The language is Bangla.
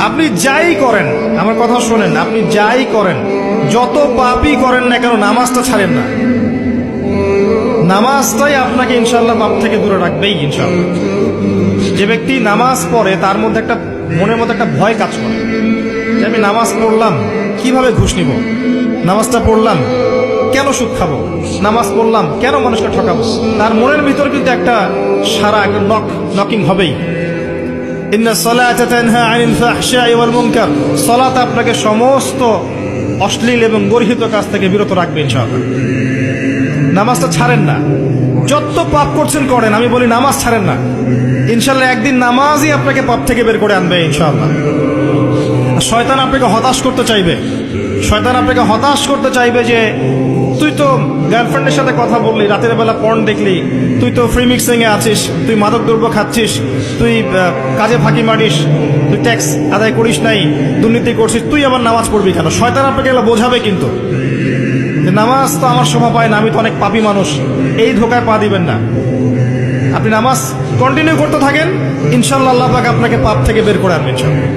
আপনি যাই করেন, আমার কথা শোনেন, আপনি যাই করেন, যত পাপই করেন না কেন, নামাজটা ছাড়েন না। নামাজটাই আপনাকে ইনশাআল্লাহ পাপ থেকে দূরে রাখবেই ইনশাআল্লাহ। যে ব্যক্তি নামাজ পড়ে তার মধ্যে একটা মনের মধ্যে একটা ভয় কাজ করে যে আমি নামাজ পড়লাম, কিভাবে ঘুষ নিব? নামাজটা পড়লাম, কেন সুদ খাবো? নামাজ পড়লাম, কেন মানুষকে ঠকাবো? তার মনের ভিতর কিন্তু একটা সারা একটা নকিং হবেই। ইন্না সালাতা তানহা আনিল ফাহশাই ওয়াল মুনকার, সালাত আপনাকে সমস্ত অশ্লীল এবং গর্হিত কাজ থেকে বিরত রাখবে ইনশাআল্লাহ। নামাজটা ছাড়েন না, যত পাপ করছেন করেন, আমি বলি নামাজ ছাড়েন না। ইনশাআল্লাহ একদিন নামাজই আপনাকে পাপ থেকে বের করে আনবে ইনশাআল্লাহ। শয়তান আপনাকে হতাশ করতে চাইবে, শয়তান আপনাকে হতাশ করতে চাইবে যে তুই তো গার্লফ্রেন্ডের সাথে কথা বললি, রাতের বেলা পর্ন দেখলি, তুই তো ফ্রি মিক্সিং এ আছিস, তুই মাদক দ্রব্য খাচ্ছিস, তুই কাজে ফাঁকি মারিস, তুই ট্যাক্স আদায় করিস নাই, দুর্নীতি করছিস, তুই আবার নামাজ পড়বি কেন? শয়তান আপনাকে এগুলো বোঝাবে কিন্তু যে নামাজ তো আমার শোভা পায় না, আমি তো অনেক পাপী মানুষ। এই ধোকায় পা দিবেন না। আপনি নামাজ কন্টিনিউ করতে থাকেন, ইনশাআল্লাহ আল্লাহ পাক আপনাকে পাপ থেকে বের করে আনবেন ইনশাআল্লাহ।